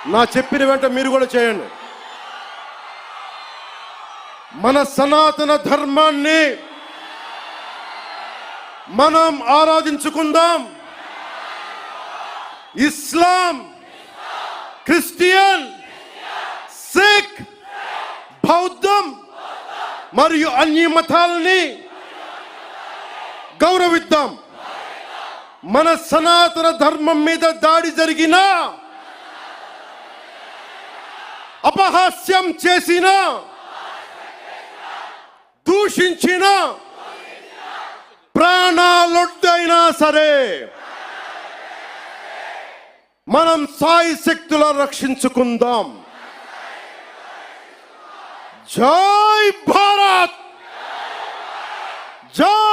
నా చెప్పిన వెంట మీరు కూడా చేయండి. మన సనాతన ధర్మాన్ని మనం ఆరాధించుకుందాం. ఇస్లాం, క్రిస్టియన్, సిక్, బౌద్ధం మరియు అన్ని మతాలని గౌరవిద్దాం. మన సనాతన ధర్మం మీద దాడి జరిగిన, అపహాస్యం చేసిన, దూషించిన, ప్రాణాలొడ్డైనా సరే మనం సాయి శక్తుల రక్షించుకుందాం. జై భారత్, జై